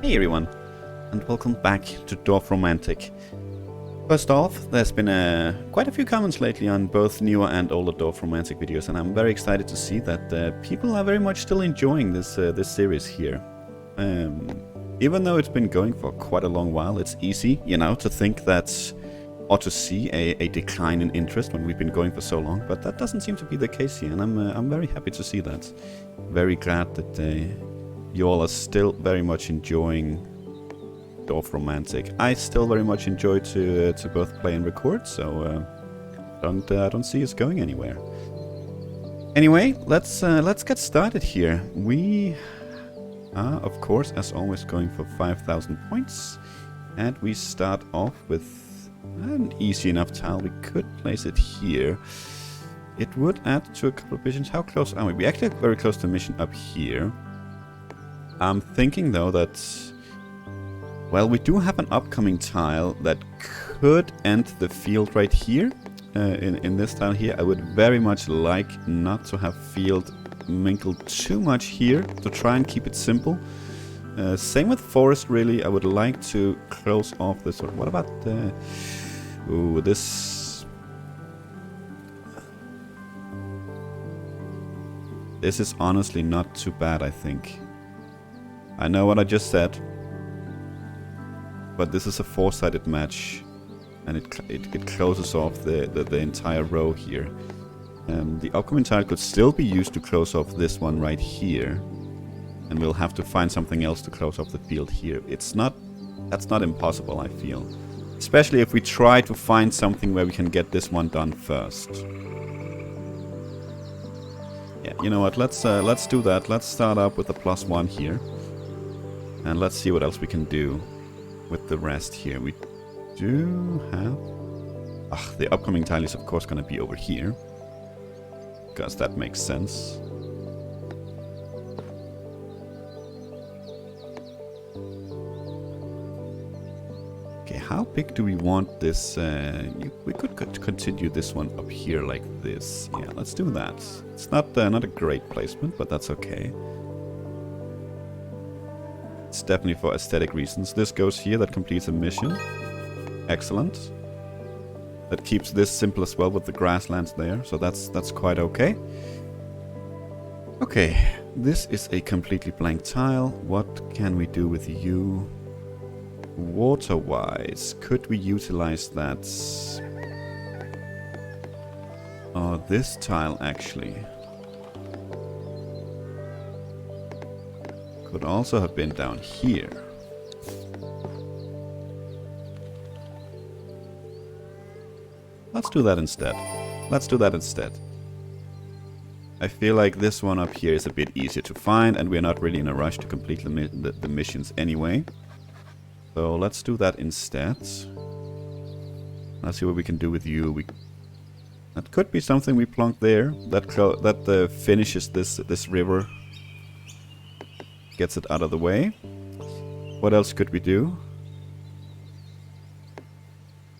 Hey everyone, and welcome back to Dorfromantik. First off, there's been quite a few comments lately on both newer and older Dorfromantik videos, and I'm very excited to see that people are very much still enjoying this series here. Even though it's been going for quite a long while, it's easy, to think that, or to see a decline in interest when we've been going for so long, but that doesn't seem to be the case here, and I'm very happy to see that. Very glad that you all are still very much enjoying Dorfromantik. I still very much enjoy to both play and record, so I don't see us going anywhere. Anyway, let's get started here. We are, of course, as always, going for 5,000 points, and we start off with an easy enough tile. We could place it here. It would add to a couple of missions. How close are we? We're actually very close to a mission up here. I'm thinking though that, well, we do have an upcoming tile that could end the field right here. In this tile here, I would very much like not to have field mingled too much here, to try and keep it simple. Same with forest, really. I would like to close off this one. What about ooh, this? This is honestly not too bad, I think. I know what I just said, but this is a four-sided match, and it closes off the entire row here. The upcoming tile could still be used to close off this one right here, and we'll have to find something else to close off the field here. That's not impossible, I feel, especially if we try to find something where we can get this one done first. Yeah, you know what? Let's do that. Let's start up with the +1 here. And let's see what else we can do with the rest here. We do have... the upcoming tile is of course going to be over here, because that makes sense. Okay, how big do we want this? We could continue this one up here like this. Yeah, let's do that. It's not a great placement, but that's okay. It's definitely for aesthetic reasons. This goes here, that completes a mission. Excellent. That keeps this simple as well with the grasslands there, so that's quite okay. Okay, this is a completely blank tile. What can we do with you? Water-wise, could we utilize that? Oh, this tile actually could also have been down here. Let's do that instead. I feel like this one up here is a bit easier to find, and we're not really in a rush to complete the missions anyway. So let's do that instead. Let's see what we can do with you. That could be something we plonk there. That finishes this river. Gets it out of the way. What else could we do?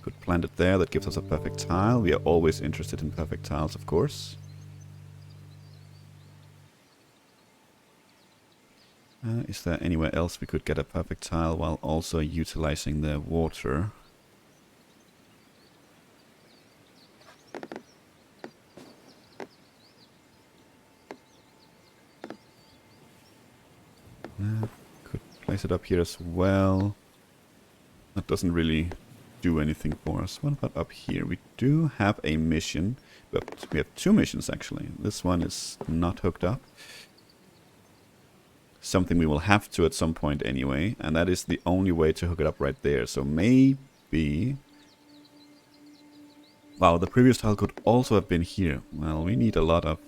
Could plant it there. That gives us a perfect tile. We are always interested in perfect tiles, of course. Is there anywhere else we could get a perfect tile while also utilizing the water? Could place it up here as well. That doesn't really do anything for us. What about up here? We do have a mission, but we have two missions actually. This one is not hooked up. Something we will have to at some point anyway, and that is the only way to hook it up right there. So maybe... Wow, the previous tile could also have been here. Well, we need a lot of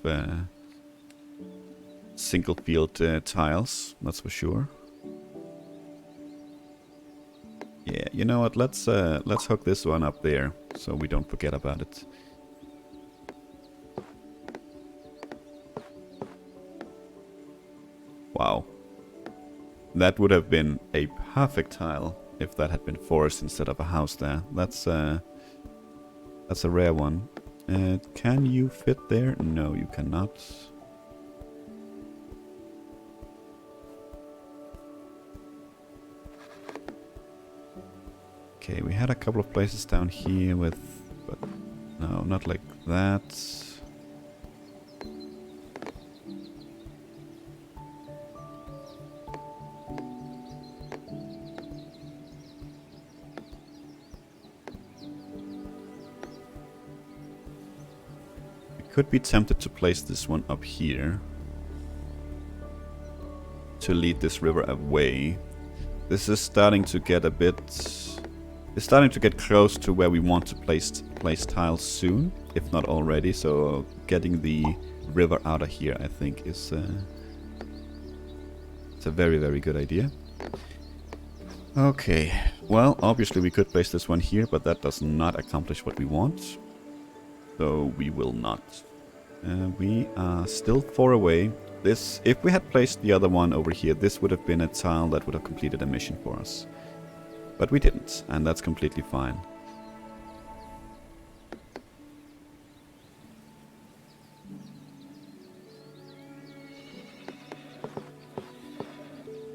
single field tiles, that's for sure. Yeah, you know what? Let's hook this one up there so we don't forget about it. Wow. That would have been a perfect tile if that had been forest instead of a house there. That's a rare one. Can you fit there? No, you cannot. Okay, we had a couple of places down here with... but no, not like that. Could be tempted to place this one up here to lead this river away. This is starting to get a bit... it's starting to get close to where we want to place tiles soon, if not already. So getting the river out of here, I think, is it's a very, very good idea. Okay, well, obviously we could place this one here, but that does not accomplish what we want. So we will not. We are still 4 away. This, if we had placed the other one over here, this would have been a tile that would have completed a mission for us. But we didn't, and that's completely fine.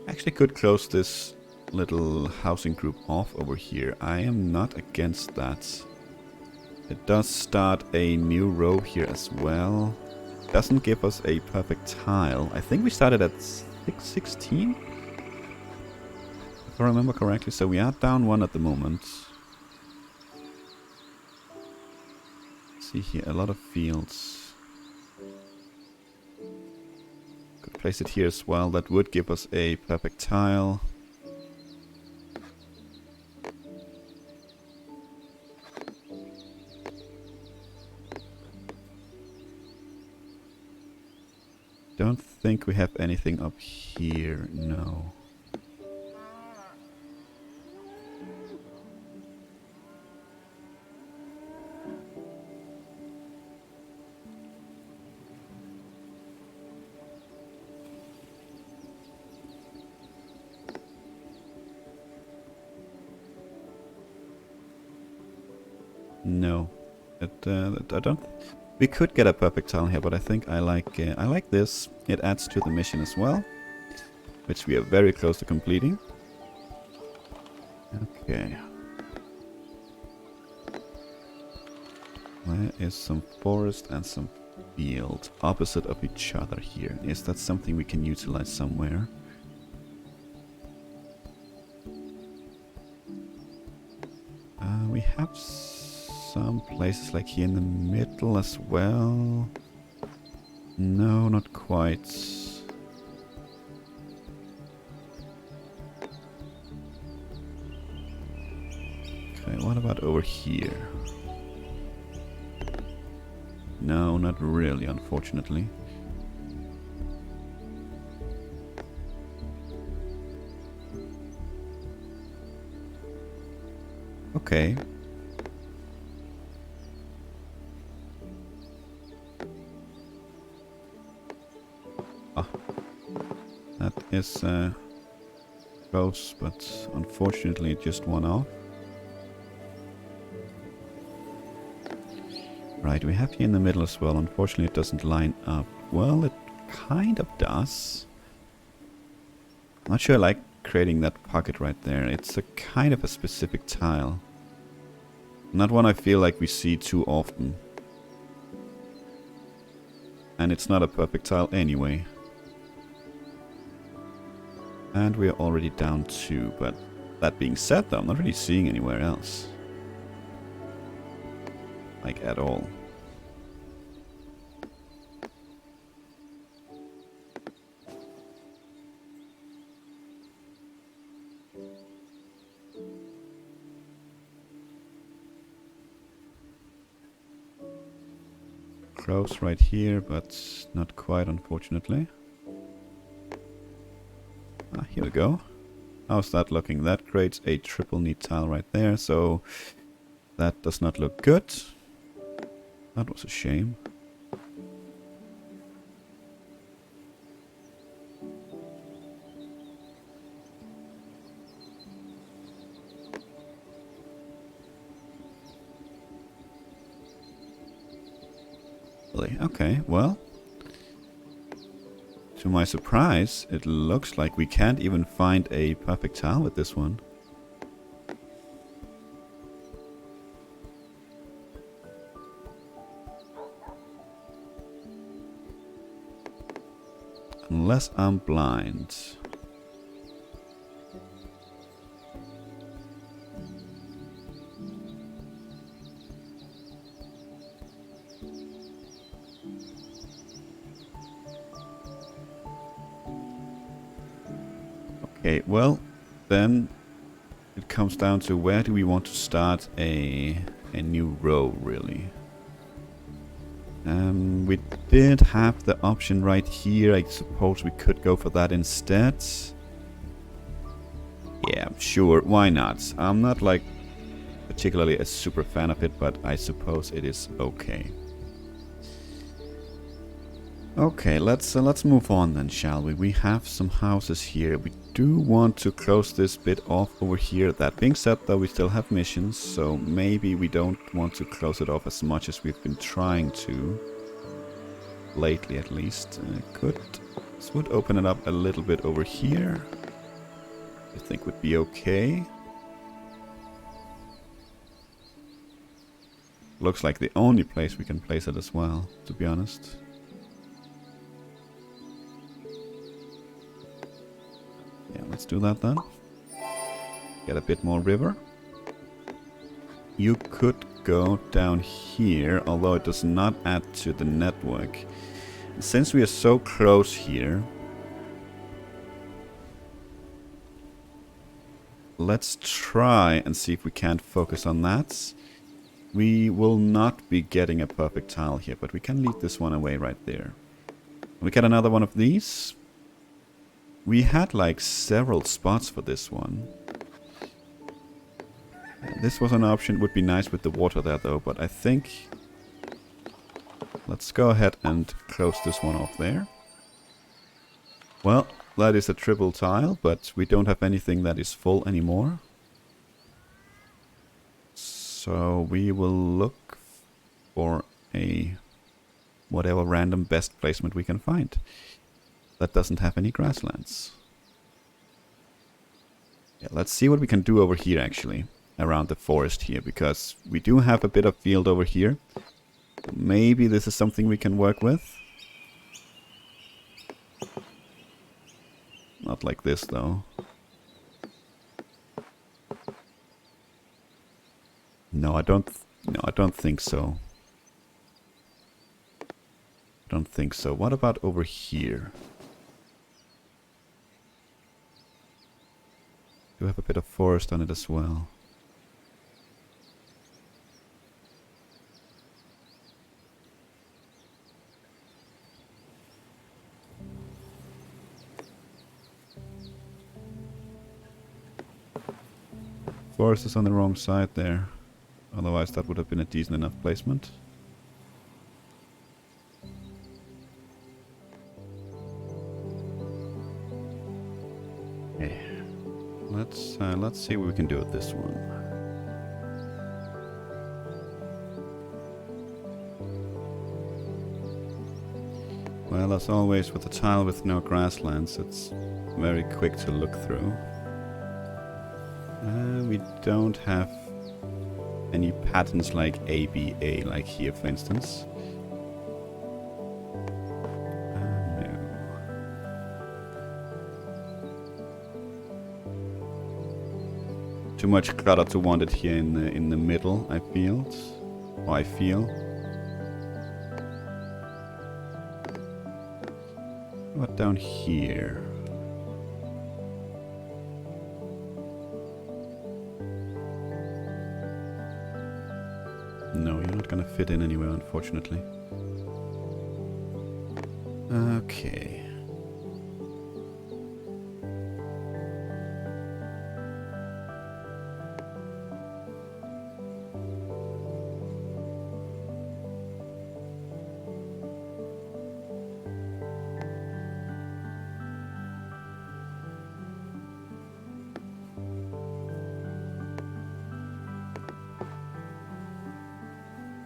Actually could close this little housing group off over here. I am not against that. It does start a new row here as well. Doesn't give us a perfect tile. I think we started at 616, if I remember correctly. So we are down 1 at the moment. See here, a lot of fields. Could place it here as well. That would give us a perfect tile. Don't think we have anything up here, no. No, I don't. We could get a perfect tile here, but I think I like this. It adds to the mission as well, which we are very close to completing. Okay. There is some forest and some field opposite of each other here. Is that something we can utilize somewhere? We have some places like here in the middle as well. No, not quite. Okay, what about over here? No, not really, unfortunately. Okay. That is close, but unfortunately it just won off. Right, we have here in the middle as well. Unfortunately it doesn't line up. Well, it kind of does. I'm not sure I like creating that pocket right there. It's a kind of a specific tile. Not one I feel like we see too often. And it's not a perfect tile anyway. And we are already down 2, but that being said though, I'm not really seeing anywhere else. Like at all. Close right here, but not quite, unfortunately. Ah, here we go. How's that looking? That creates a triple need tile right there, so that does not look good. That was a shame. Really? Okay, well. To my surprise, it looks like we can't even find a perfect tile with this one. unless I'm blind. Okay, well, then it comes down to where do we want to start a new row, really. We did have the option right here. I suppose we could go for that instead. Yeah, sure, why not? I'm not like particularly a super fan of it, but I suppose it is okay. Okay, let's move on then, shall we? We have some houses here. We do want to close this bit off over here. That being said, though, we still have missions, so maybe we don't want to close it off as much as we've been trying to. Lately, at least. This would open it up a little bit over here. I think would be okay. Looks like the only place we can place it as well, to be honest. Yeah, let's do that then. Get a bit more river. You could go down here, although it does not add to the network. Since we are so close here, let's try and see if we can't focus on that. We will not be getting a perfect tile here, but we can lead this one away right there. We get another one of these. We had like several spots for this one. This was an option. It would be nice with the water there though, but I think let's go ahead and close this one off there. Well, that is a triple tile, but we don't have anything that is full anymore. So we will look for a whatever random best placement we can find that doesn't have any grasslands. Yeah, let's see what we can do over here actually, around the forest here, because we do have a bit of field over here. Maybe this is something we can work with. Not like this though. No, I don't think so. I don't think so. What about over here? Do have a bit of forest on it as well. Forest is on the wrong side there. Otherwise that would have been a decent enough placement. Okay. Let's see what we can do with this one. Well, as always with a tile with no grasslands, it's very quick to look through. We don't have any patterns like ABA, like here for instance. No. Too much clutter to want it here in the middle, I feel. What down here? No, you're not gonna fit in anywhere, unfortunately. Okay.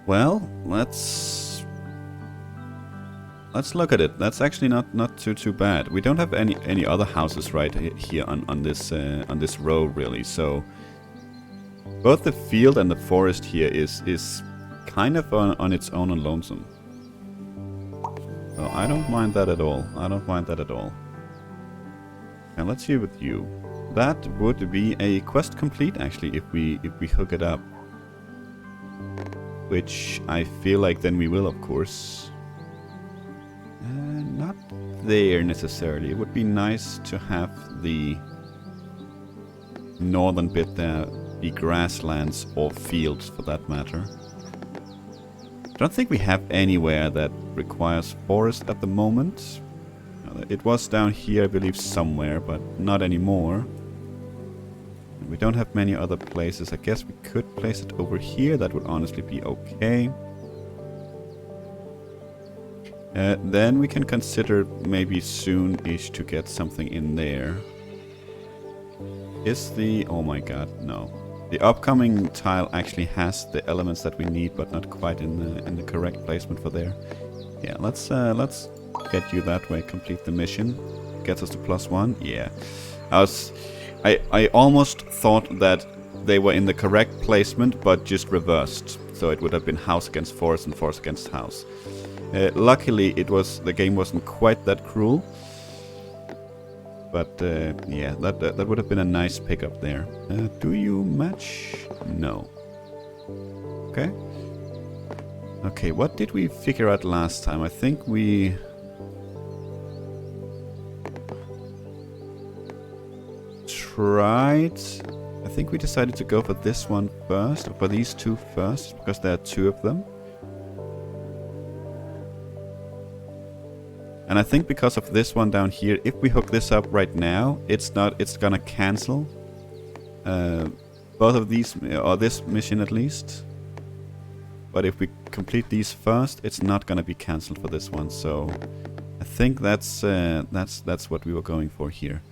Well, let's look at it. That's actually not too bad. We don't have any other houses right here on this row really. So both the field and the forest here is kind of on its own and lonesome. So I don't mind that at all. I don't mind that at all. And let's see with you. That would be a quest complete actually if we hook it up. Which I feel like then we will, of course. Not there necessarily. It would be nice to have the northern bit there be grasslands or fields for that matter. I don't think we have anywhere that requires forest at the moment. It was down here, I believe, somewhere, but not anymore. We don't have many other places. I guess we could place it over here. That would honestly be okay. Then we can consider maybe soon-ish to get something in there. Is the... oh my god, no. The upcoming tile actually has the elements that we need, but not quite in the correct placement for there. Yeah, let's get you that way. Complete the mission. Gets us to +1. Yeah. I almost thought that they were in the correct placement, but just reversed. So it would have been house against forest and forest against house. Luckily, the game wasn't quite that cruel. But yeah, that would have been a nice pickup there. Do you match? No. Okay. Okay, what did we figure out last time? I think we... tried... I think we decided to go for this one first, or for these two first, because there are two of them. And I think because of this one down here, if we hook this up right now, it's gonna cancel both of these, or this mission at least. But if we complete these first, it's not gonna be cancelled for this one. So I think that's what we were going for here.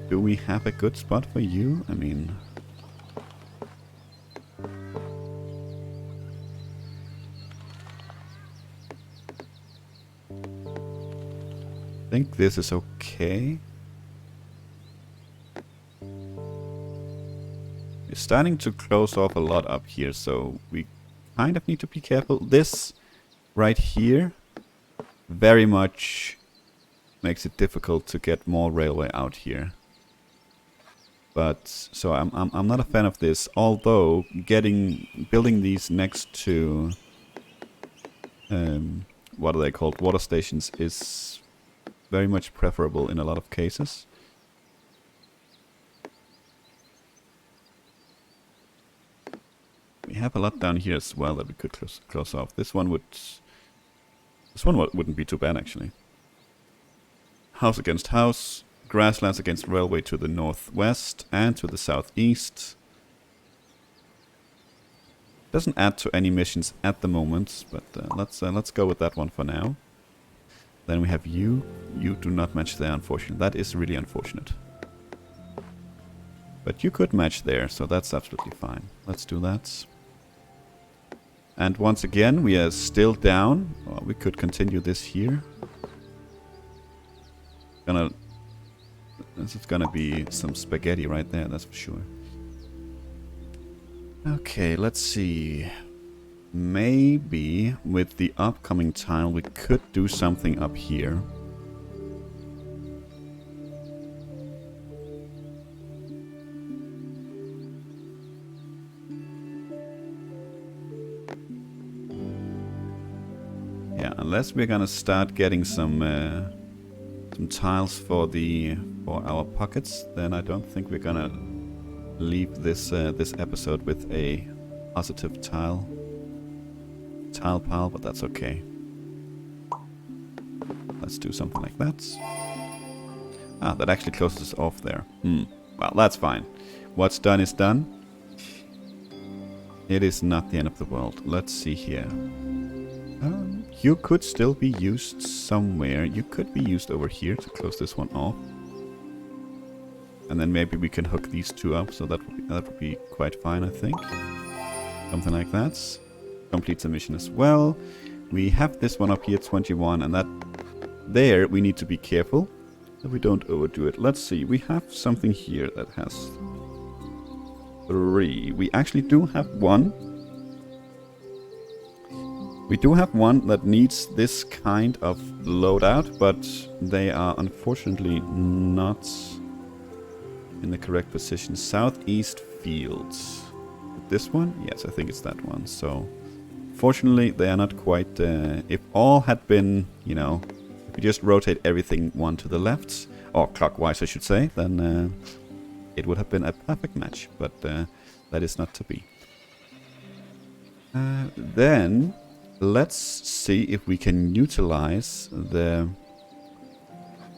Do we have a good spot for you? I mean... I think this is okay. We're starting to close off a lot up here, so we kind of need to be careful. This right here very much makes it difficult to get more railway out here. But so I'm not a fan of this, although building these next to what are they called, water stations, is very much preferable in a lot of cases. We have a lot down here as well that we could close off. This one wouldn't be too bad actually. House against house, grasslands against railway to the northwest and to the southeast. Doesn't add to any missions at the moment, but let's go with that one for now. Then we have you. You do not match there, unfortunately. That is really unfortunate. But you could match there, so that's absolutely fine. Let's do that. And once again, we are still down. Well, we could continue this here. This is gonna be some spaghetti right there, that's for sure. Okay, let's see. Maybe with the upcoming tile we could do something up here. Yeah, unless we're gonna start getting some tiles for our pockets, then I don't think we're gonna leave this episode with a positive tile pile, but that's okay. Let's do something like that. Ah, that actually closes us off there. Well, that's fine. What's done is done. It is not the end of the world. Let's see here. You could still be used somewhere. You could be used over here to close this one off. And then maybe we can hook these two up, so that would be quite fine, I think. Something like that. Completes the mission as well. We have this one up here, 21, and that there we need to be careful that we don't overdo it. Let's see, we have something here that has 3. We actually do have 1. We do have one that needs this kind of loadout, but they are unfortunately not in the correct position. Southeast fields. This one? Yes, I think it's that one. So, fortunately, they are not quite... if all had been, you know, if we just rotate everything one to the left, or clockwise I should say, then it would have been a perfect match, but that is not to be. Then, let's see if we can utilize the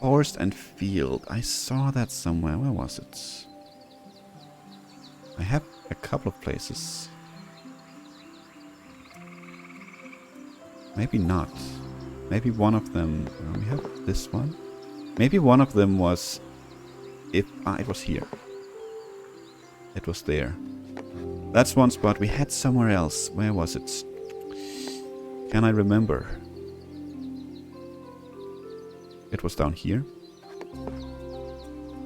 forest and field. I saw that somewhere. Where was it? I have a couple of places. Maybe not. Maybe one of them... we have this one. Maybe one of them was... it was here. It was there. That's one spot we had somewhere else. Where was it? Can I remember? It was down here.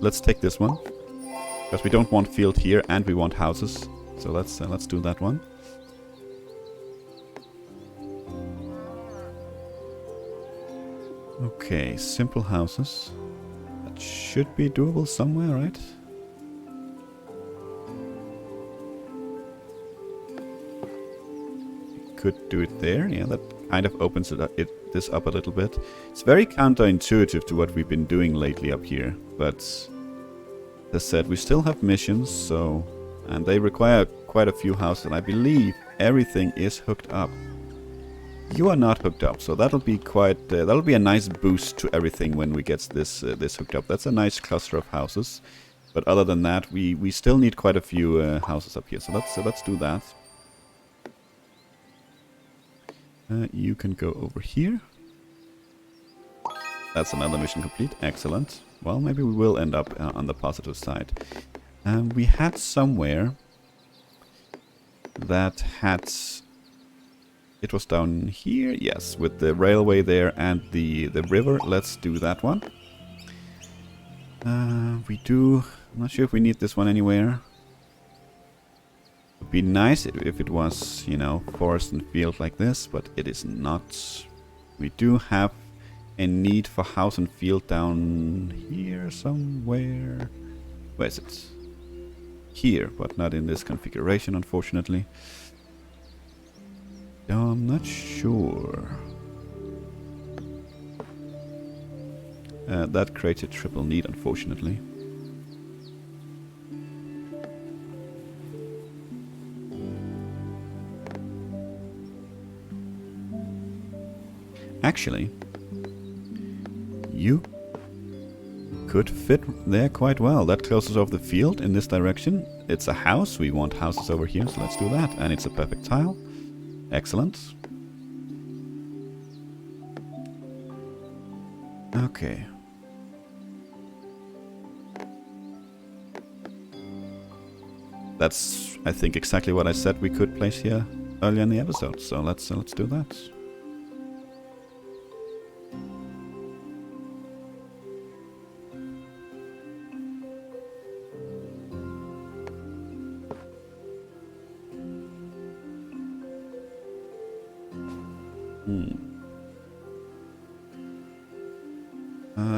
Let's take this one. Because we don't want field here and we want houses. So let's do that one. Okay, simple houses. That should be doable somewhere, right? Could do it there. Yeah, that kind of opens this up a little bit. It's very counterintuitive to what we've been doing lately up here, but as I said, we still have missions, so and they require quite a few houses, and I believe everything is hooked up. You are not hooked up, so that'll be quite that'll be a nice boost to everything when we get this this hooked up. That's a nice cluster of houses, but other than that, we still need quite a few houses up here. So let's do that. You can go over here. That's another mission complete. Excellent. Well, maybe we will end up on the positive side. We had somewhere that had... it was down here, yes, with the railway there and the river. Let's do that one. We do... I'm not sure if we need this one anywhere. It would be nice if it was, you know, forest and field like this, but it is not. We do have a need for house and field down here somewhere. Where is it? Here, but not in this configuration, unfortunately. I'm not sure. That creates a triple need, unfortunately. Actually, you could fit there quite well. That closes off the field in this direction. It's a house. We want houses over here, so let's do that. And it's a perfect tile. Excellent. Okay. That's, I think, exactly what I said we could place here earlier in the episode. So let's do that.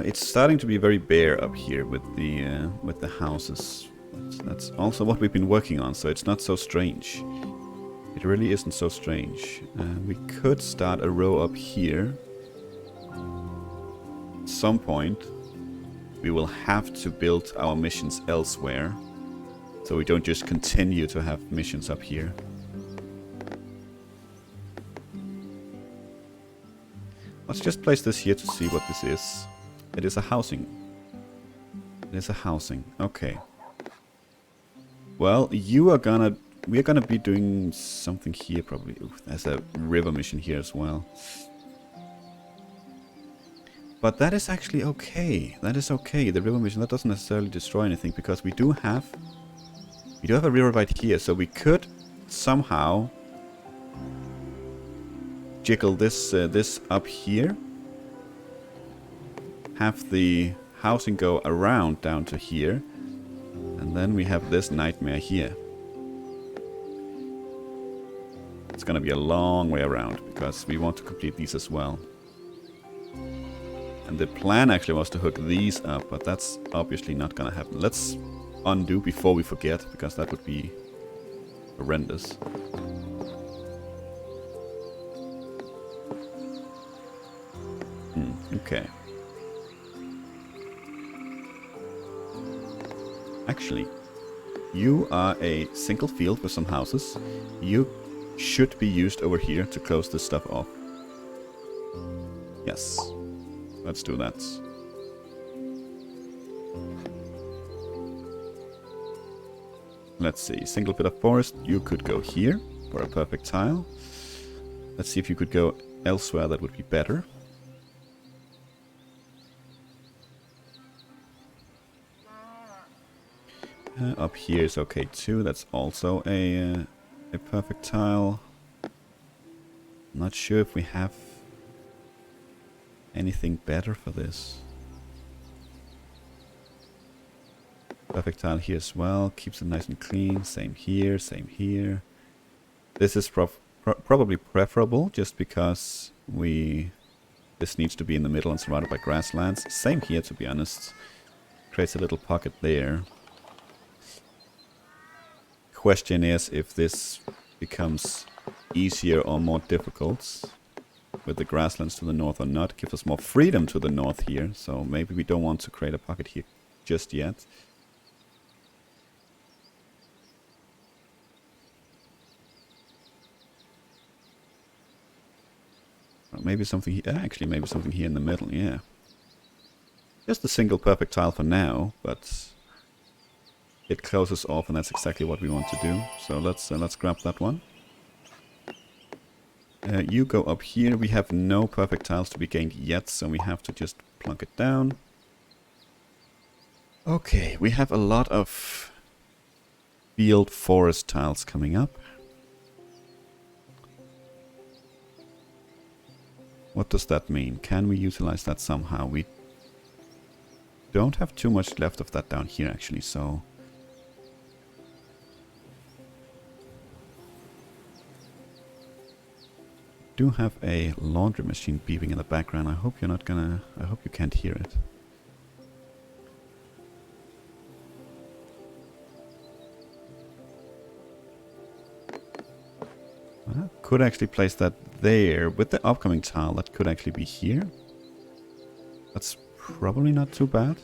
It's starting to be very bare up here with the houses. That's also what we've been working on, so it's not so strange. It really isn't so strange. We could start a row up here. At some point, we will have to build our missions elsewhere, so we don't just continue to have missions up here. Let's just place this here to see what this is. It is a housing. It is a housing. Okay. Well, we're gonna be doing something here probably. Ooh, there's a river mission here as well. But that is actually okay. That is okay. The river mission, that doesn't necessarily destroy anything, because we do have a river right here, so we could somehow jiggle this up here. Have the housing go around down to here, and then we have this nightmare here. it's gonna be a long way around, because we want to complete these as well. And the plan actually was to hook these up, but that's obviously not gonna happen. Let's undo before we forget, because that would be horrendous. Okay. Actually, you are a single field with some houses. You should be used over here to close this stuff off. Yes. Let's do that. Let's see. Single bit of forest. You could go here for a perfect tile. Let's see if you could go elsewhere that would be better. Up here is okay too. That's also a perfect tile. Not sure if we have anything better for this. Perfect tile here as well. Keeps it nice and clean. Same here, same here. This is probably preferable just because this needs to be in the middle and surrounded by grasslands. Same here, to be honest. Creates a little pocket there. Question is if this becomes easier or more difficult with the grasslands to the north or not. Gives us more freedom to the north here, so maybe we don't want to create a pocket here just yet. Or maybe something here, actually maybe something here in the middle, yeah. Just a single perfect tile for now, but it closes off, and that's exactly what we want to do. So let's grab that one. You go up here. We have no perfect tiles to be gained yet, so we have to just plunk it down. Okay, we have a lot of field forest tiles coming up. What does that mean? Can we utilize that somehow? We don't have too much left of that down here, actually, so do have a laundry machine beeping in the background. I hope you can't hear it. Could actually place that there with the upcoming tile. That could actually be here. That's probably not too bad.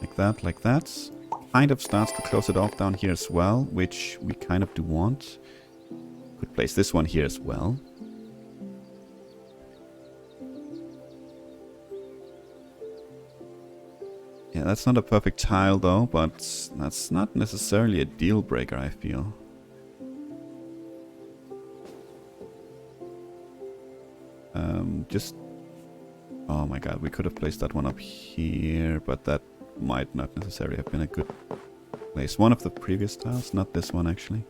Like that, like that. Kind of starts to close it off down here as well, which we kind of do want. Could place this one here as well. Yeah, that's not a perfect tile though, but that's not necessarily a deal breaker, I feel. Just... oh my god, we could have placed that one up here, but that might not necessarily have been a good place. One of the previous tiles, not this one actually.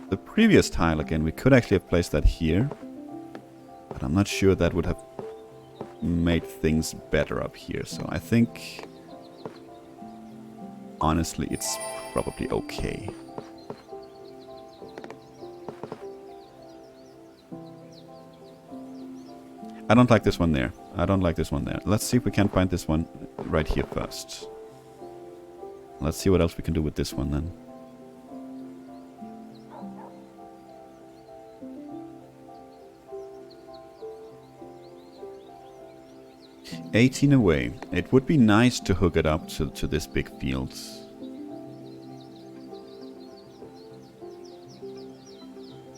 The previous tile, again, we could actually have placed that here. But I'm not sure that would have made things better up here. So I think, honestly, it's probably okay. I don't like this one there. I don't like this one there. Let's see if we can find this one right here first. Let's see what else we can do with this one then. $18 away. It would be nice to hook it up to this big field.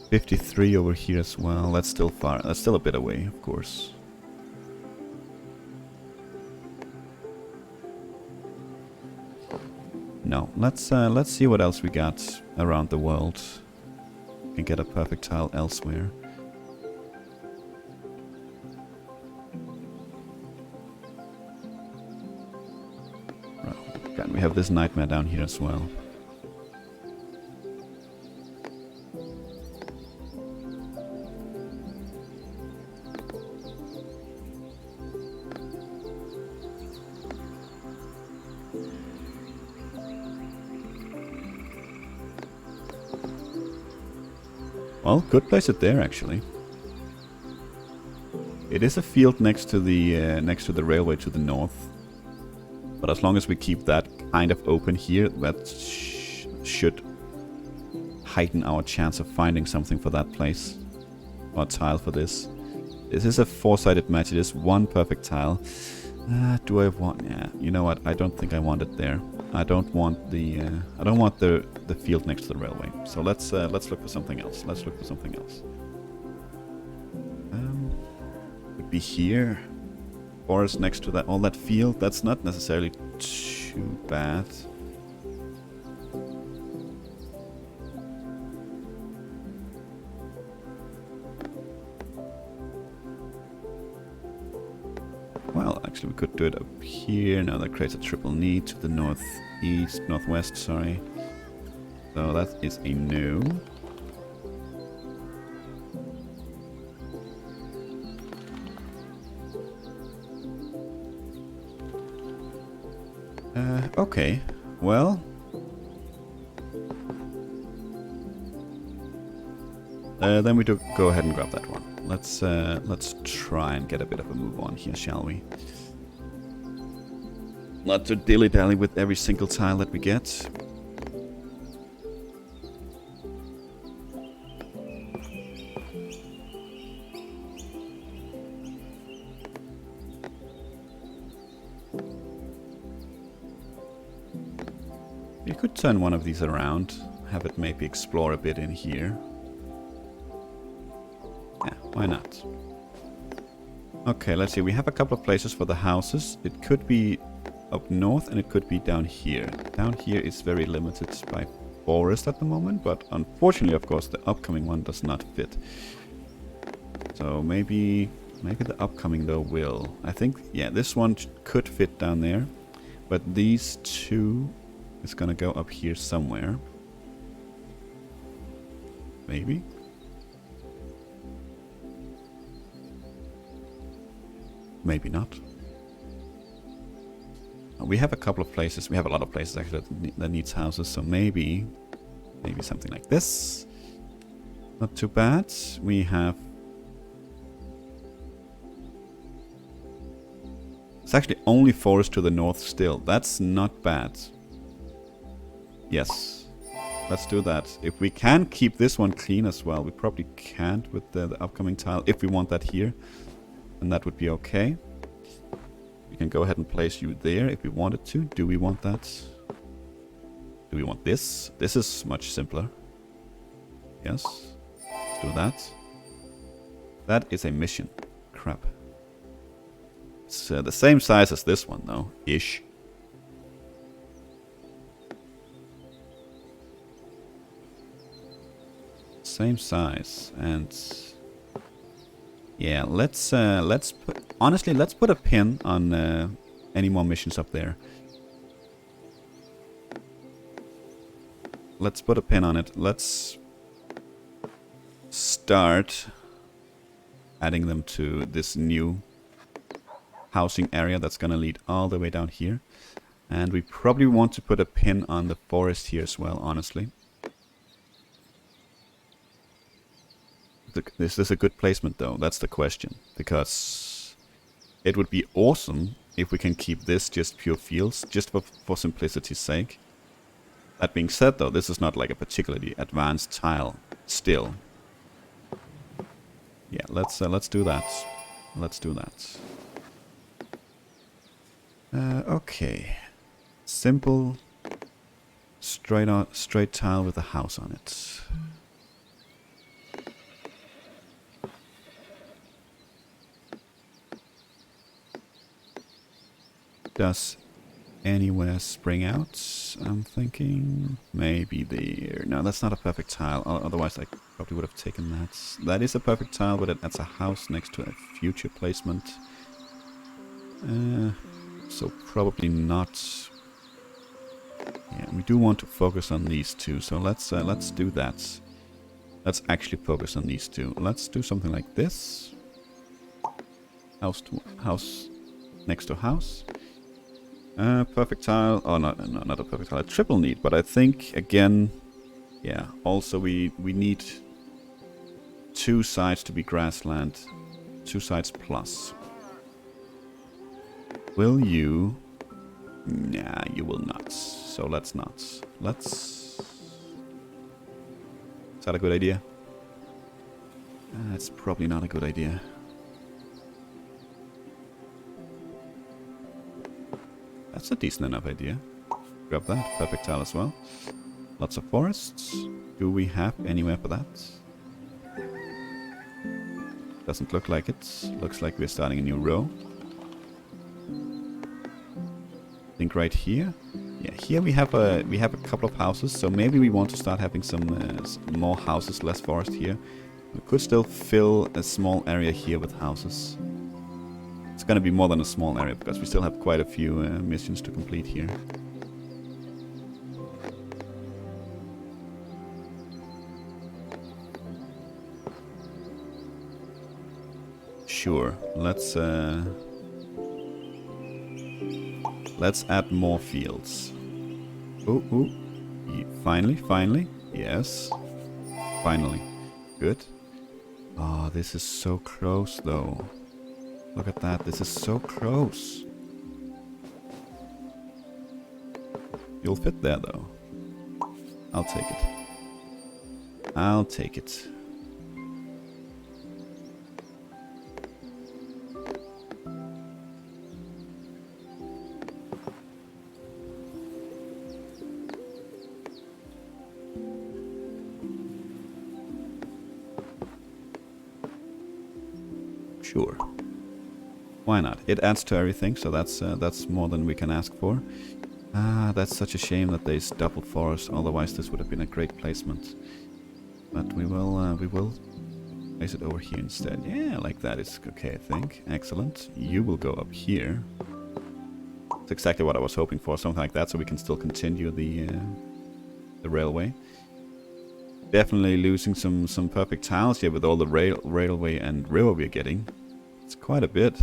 $53 over here as well. That's still far. That's still a bit away, of course. No, let's see what else we got around the world. We can get a perfect tile elsewhere. Right, we have this nightmare down here as well. Well, could place it there actually. It is a field next to the railway to the north. But as long as we keep that kind of open here, that should heighten our chance of finding something for that place. Or tile for this. This is a four-sided match. It is one perfect tile. Do I want? Yeah, you know what? I don't think I want it there. I don't want the field next to the railway. So let's look for something else. Let's look for something else. Would be here. Forest next to that, all that field. That's not necessarily too bad. Well, actually we could do it up here. Now that creates a triple need to the northwest, sorry. So that is a no. Okay, well. Then we do go ahead and grab that one. Let's try and get a bit of a move on here, shall we? Not to dilly-dally with every single tile that we get. You could turn one of these around, have it maybe explore a bit in here. Yeah, why not? Okay, let's see. We have a couple of places for the houses. It could be up north and it could be down here. Down here is very limited by forest at the moment, but unfortunately, of course, the upcoming one does not fit. So maybe the upcoming though will. I think, yeah, this one could fit down there, but these two is gonna go up here somewhere. Maybe. Maybe not. We have a couple of places. We have a lot of places actually that needs houses. So maybe something like this. Not too bad. We have. It's actually only forest to the north still. That's not bad. Yes. Let's do that. If we can keep this one clean as well. We probably can't with the upcoming tile. If we want that here. And that would be okay. We can go ahead and place you there if we wanted to. Do we want that? Do we want this? This is much simpler. Yes. Let's do that. That is a mission. Crap. It's the same size as this one though. Ish. Same size and... Yeah, let's put a pin on any more missions up there. Let's put a pin on it. Let's start adding them to this new housing area that's gonna lead all the way down here. And we probably want to put a pin on the forest here as well, honestly. Is this a good placement though? That's the question. Because it would be awesome if we can keep this just pure fields, just for simplicity's sake. That being said though, this is not like a particularly advanced tile still. Yeah, let's do that. Let's do that. Okay. Simple straight tile with a house on it. Does anywhere spring out? I'm thinking maybe there. No, that's not a perfect tile. Otherwise, I probably would have taken that. That is a perfect tile, but that's a house next to a future placement. So probably not. Yeah, we do want to focus on these two. So let's do that. Let's actually focus on these two. Let's do something like this. House to house next to house. Perfect tile. Oh, not a perfect tile. A triple need, but I think again, yeah. Also, we need 2 sides to be grassland. 2 sides plus. Will you? Nah, you will not. So let's not. Let's... Is that a good idea? That's probably not a good idea. That's a decent enough idea. Grab that. Perfect tile as well. Lots of forests. Do we have anywhere for that? Doesn't look like it. Looks like we're starting a new row. I think right here. Yeah, here we have a couple of houses, so maybe we want to start having some more houses, less forest here. We could still fill a small area here with houses. It's gonna be more than a small area because we still have quite a few missions to complete here. Sure, let's add more fields. Ooh, ooh. Finally. Yes. Finally. Good. Oh, this is so close though. Look at that. This is so close. You'll fit there though. I'll take it. I'll take it. Sure. Why not? It adds to everything, so that's more than we can ask for. Ah, that's such a shame that there's double forest. Otherwise, this would have been a great placement. But we will place it over here instead. Yeah, like that is okay, I think. Excellent. You will go up here. That's exactly what I was hoping for, something like that, so we can still continue the railway. Definitely losing some perfect tiles here with all the railway and river we're getting. It's quite a bit.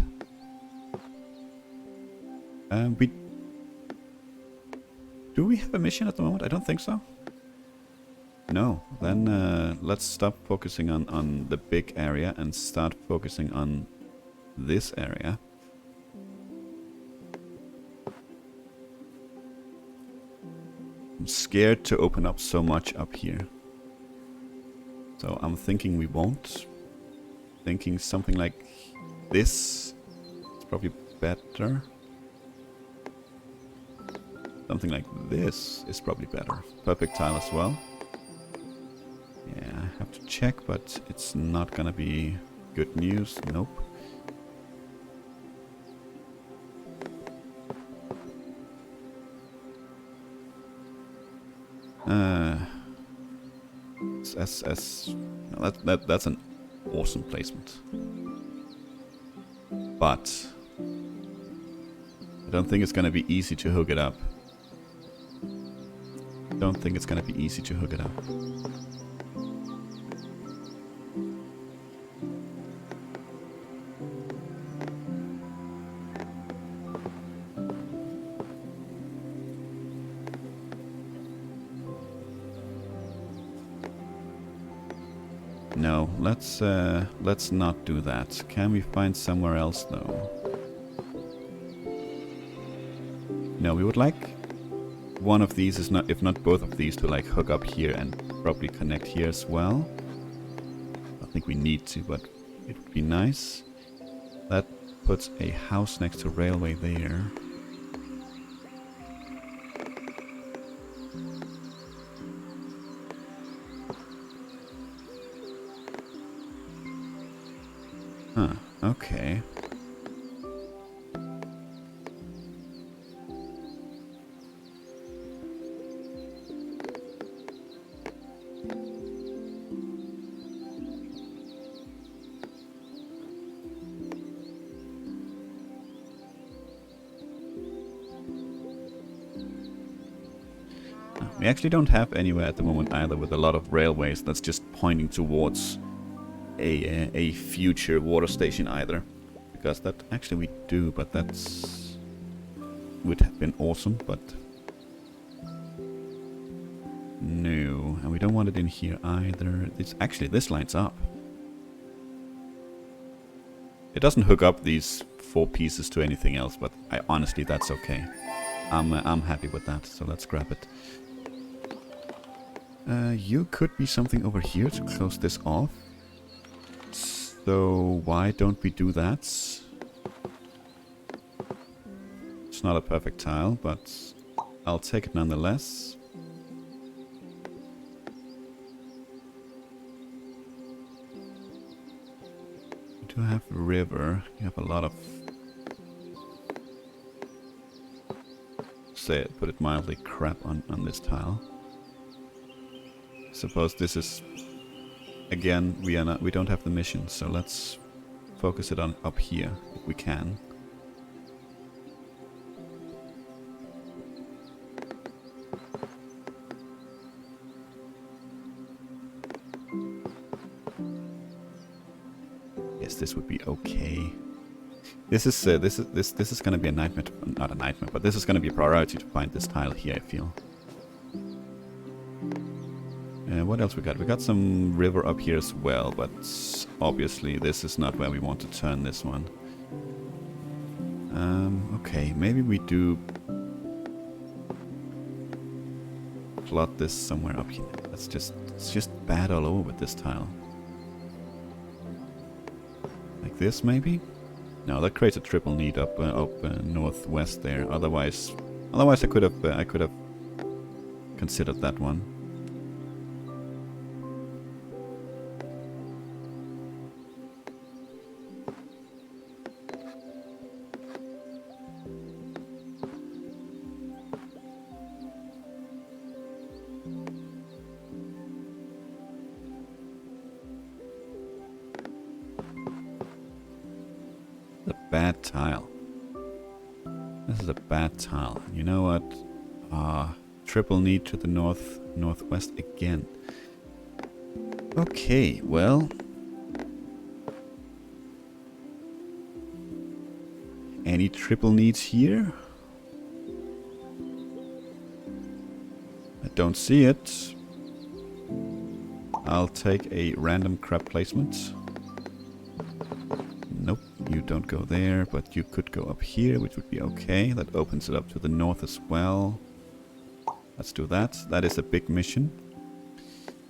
Do we have a mission at the moment? I don't think so. No. Then let's stop focusing on the big area and start focusing on this area. I'm scared to open up so much up here. So I'm thinking we won't. Thinking something like this is probably better. Something like this is probably better. Perfect tile as well. Yeah, I have to check, but it's not gonna be good news. Nope. That's an awesome placement. But I don't think it's gonna be easy to hook it up. Don't think it's gonna be easy to hook it up. No, let's not do that. Can we find somewhere else though? No, we would like one of these, is not, if not both of these, to like hook up here and probably connect here as well. I think we need to, but it would be nice. That puts a house next to railway there. Huh, okay. We actually don't have anywhere at the moment either with a lot of railways that's just pointing towards a future water station either. Because that actually we do, but that's would have been awesome, but no. And we don't want it in here either. It's actually, this lines up. It doesn't hook up these 4 pieces to anything else, but honestly, that's okay. I'm happy with that, so let's grab it. You could be something over here to close this off. So why don't we do that? It's not a perfect tile, but I'll take it nonetheless. You do have a river. You have a lot of... put it mildly, crap on this tile. Suppose this is... Again, we don't have the mission, so let's focus it on up here if we can. Yes, this would be okay. This is going to be a nightmare. Not a nightmare, but this is going to be a priority to find this tile here, I feel. What else we got? We got some river up here as well, but obviously this is not where we want to turn this one. Okay, maybe we do plot this somewhere up here. It's just bad all over with this tile. Like this, maybe? No, that creates a triple need up northwest there. Otherwise I could have considered that one. Bad tile. This is a bad tile. You know what? Triple need to the northwest again. Okay, well. Any triple needs here? I don't see it. I'll take a random crab placement. Nope, you don't go there, but you could go up here, which would be okay. That opens it up to the north as well. Let's do that. That is a big mission.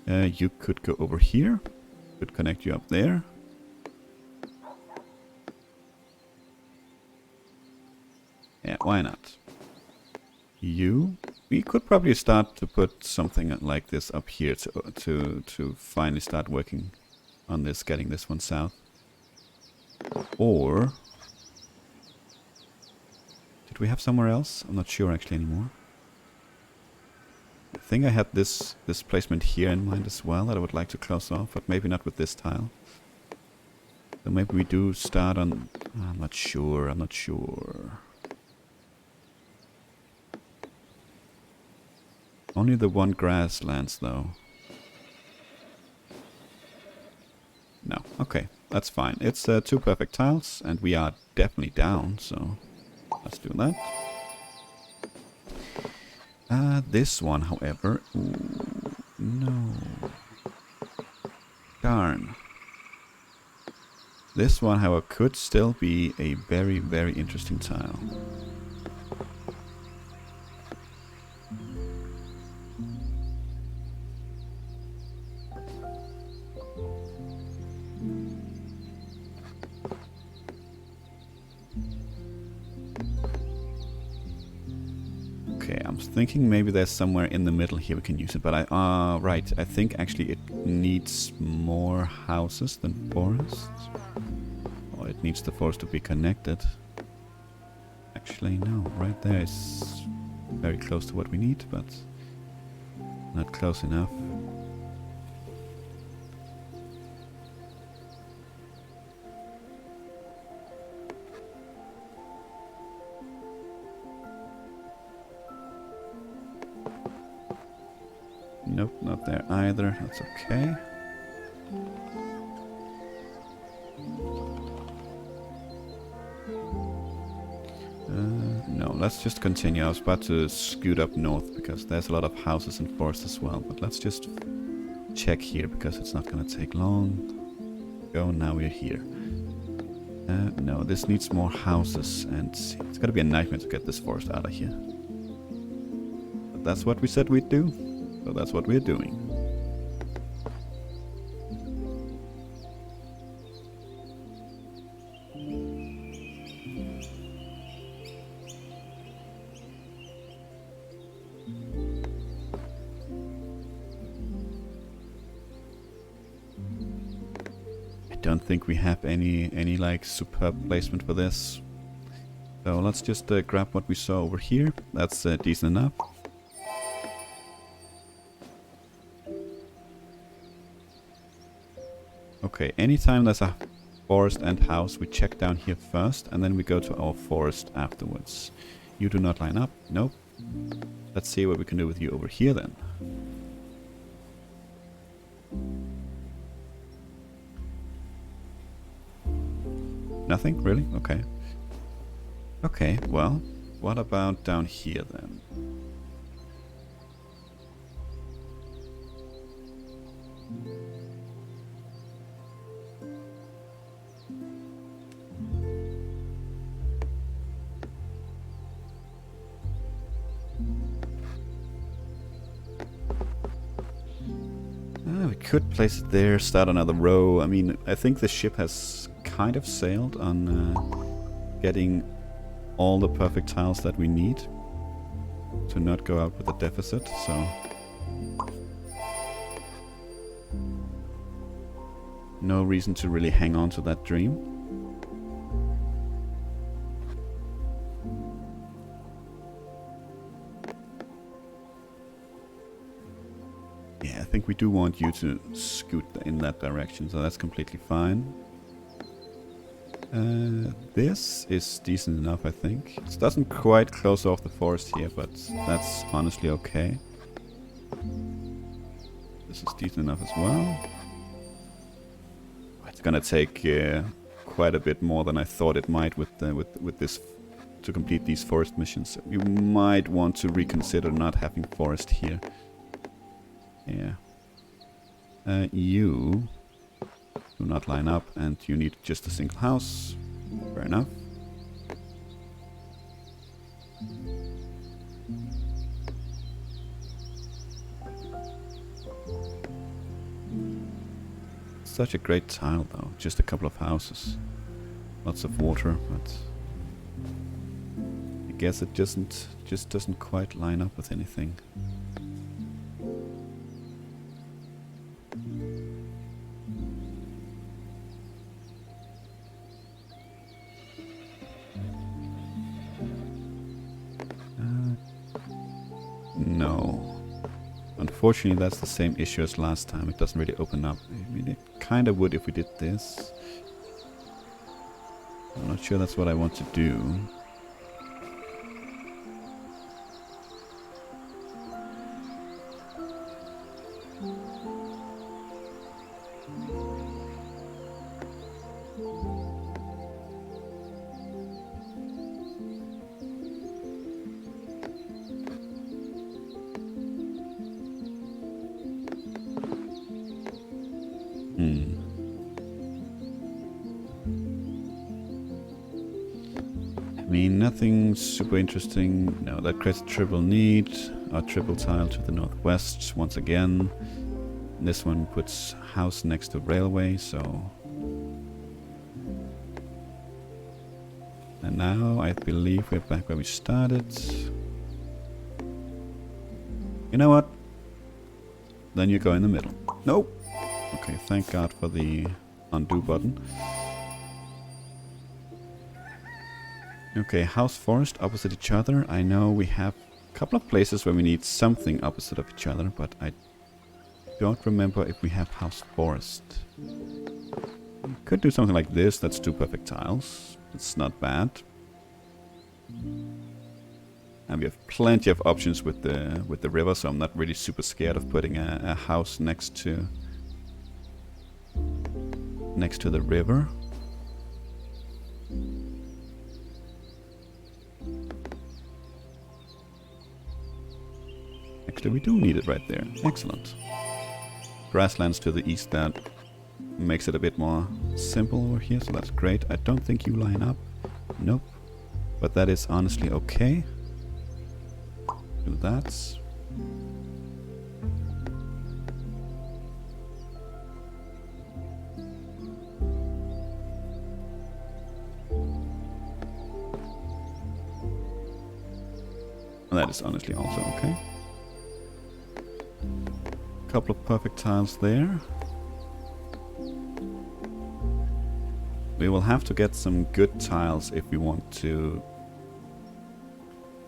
You could go over here. Could connect you up there. Yeah, why not? We could probably start to put something like this up here to finally start working on this, getting this one south. Or did we have somewhere else? I'm not sure actually anymore. I think I had this placement here in mind as well that I would like to close off, but maybe not with this tile. So maybe we do start on... I'm not sure. Only the one grasslands though. No, okay. That's fine. It's 2 perfect tiles, and we are definitely down, so let's do that. This one, however... Ooh, no. Darn. This one, however, could still be a very, very interesting tile. Okay, I'm thinking maybe there's somewhere in the middle here we can use it, but right, I think actually it needs more houses than forests. Or it needs the forest to be connected. Actually, no, right there is very close to what we need, but not close enough. Nope, not there either. That's okay. No, let's just continue. I was about to scoot up north because there's a lot of houses and forests as well. But let's just check here because it's not going to take long. Go, now we're here. No, this needs more houses, and it's gonna be a nightmare to get this forest out of here. But that's what we said we'd do, so that's what we're doing. Don't think we have any like superb placement for this, so let's just grab what we saw over here. That's decent enough. Okay, anytime there's a forest and house, we check down here first, and then we go to our forest afterwards. You do not line up. Nope. Let's see what we can do with you over here then. Nothing? Really? Okay. Okay, well, what about down here then? We could place it there, start another row. I mean, I think the ship has kind of sailed on getting all the perfect tiles that we need to not go out with a deficit, so no reason to really hang on to that dream. Yeah, I think we do want you to scoot in that direction, so that's completely fine. This is decent enough, I think. It doesn't quite close off the forest here, but that's honestly okay. This is decent enough as well. It's gonna take quite a bit more than I thought it might with this to complete these forest missions. You might want to reconsider not having forest here. Yeah. You do not line up, and you need just a single house. Fair enough. Such a great tile though, just a couple of houses. Lots of water, but I guess it just doesn't quite line up with anything. No. Unfortunately, that's the same issue as last time. It doesn't really open up. I mean, it kind of would if we did this. I'm not sure that's what I want to do. I mean, nothing super interesting. No, that creates a triple need. Our triple tile to the northwest once again. This one puts house next to railway, so... And now I believe we're back where we started. You know what? Then you go in the middle. Nope! Okay, thank God for the undo button. Okay, house forest opposite each other. I know we have a couple of places where we need something opposite of each other, but I don't remember if we have house forest. We could do something like this. That's two perfect tiles. It's not bad. And we have plenty of options with the river, so I'm not really super scared of putting a house next to the river. Actually, we do need it right there. Excellent. Grasslands to the east, that makes it a bit more simple over here, so that's great. I don't think you line up. Nope. But that is honestly okay. Do that. That is honestly also okay. Couple of perfect tiles there. We will have to get some good tiles if we want to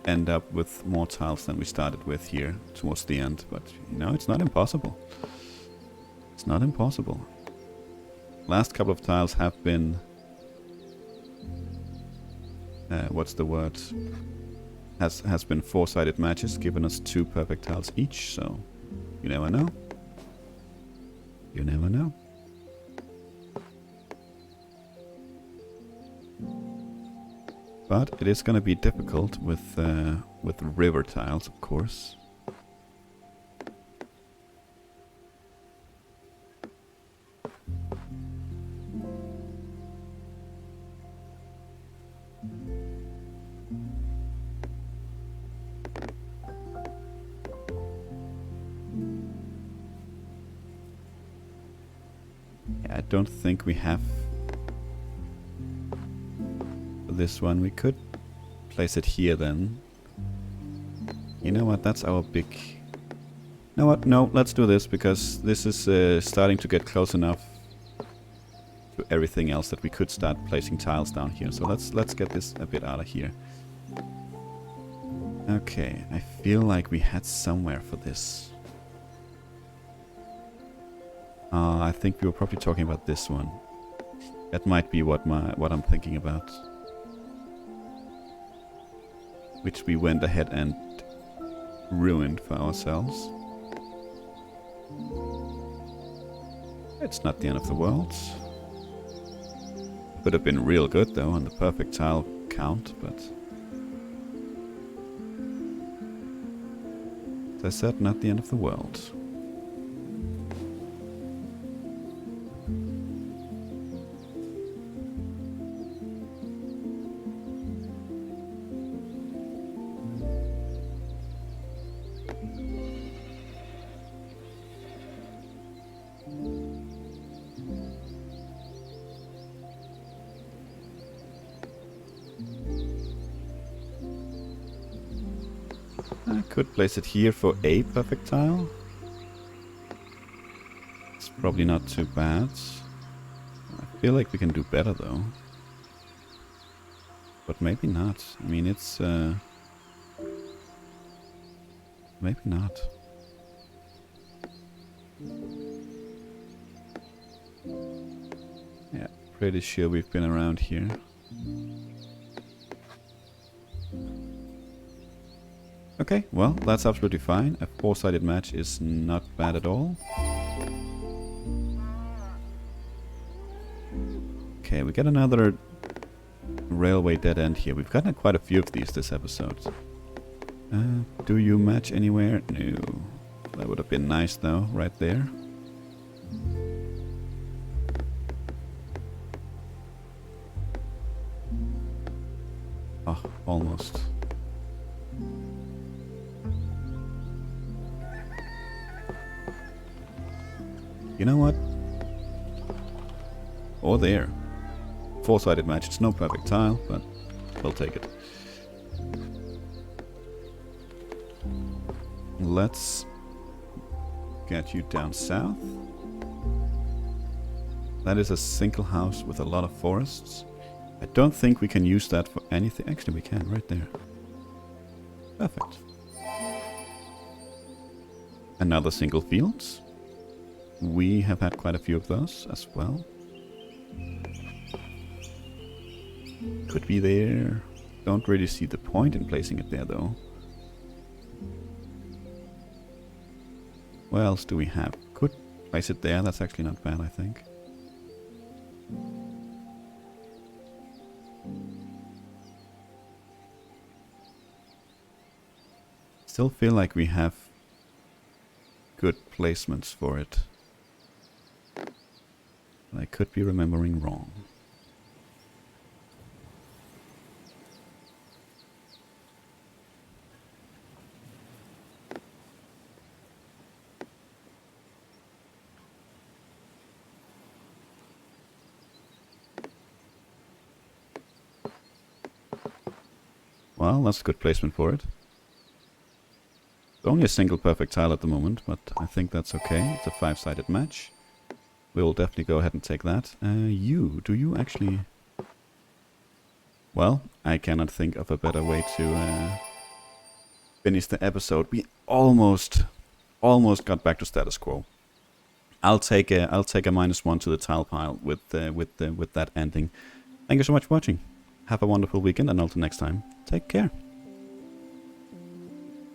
end up with more tiles than we started with here towards the end. But, you know, it's not impossible. It's not impossible. Last couple of tiles have been... what's the word? Has been four-sided matches, giving us 2 perfect tiles each, so you never know. You never know. But it is going to be difficult with river tiles, of course. I don't think we have this one. We could place it here then. You know what? That's our big... You know what? No, let's do this because this is starting to get close enough to everything else that we could start placing tiles down here. So let's get this a bit out of here. Okay, I feel like we had somewhere for this. I think we were probably talking about this one. That might be what I'm thinking about. Which we went ahead and ruined for ourselves. It's not the end of the world. Would have been real good though on the perfect tile count, but as I said, not the end of the world. I could place it here for a perfect tile. It's probably not too bad. I feel like we can do better though. But maybe not. I mean, it's... maybe not. Yeah, pretty sure we've been around here. Okay, well, that's absolutely fine. A four-sided match is not bad at all. Okay, we get another railway dead end here. We've gotten quite a few of these this episode. Do you match anywhere? No. That would have been nice though, right there. Oh, almost. You know what? Or there. Four-sided match. It's no perfect tile, but we'll take it. Let's get you down south. That is a single house with a lot of forests. I don't think we can use that for anything. Actually, we can, right there. Perfect. Another single field. We have had quite a few of those as well. Could be there. Don't really see the point in placing it there though. What else do we have? Could place it there. That's actually not bad, I think. Still feel like we have good placements for it. I could be remembering wrong. Well, that's a good placement for it. It's only a single perfect tile at the moment, but I think that's okay. It's a 5-sided match. We will definitely go ahead and take that. Do you actually... Well, I cannot think of a better way to finish the episode. We almost got back to status quo. I'll take a -1 to the tile pile with that ending. Thank you so much for watching. Have a wonderful weekend, and until next time, take care.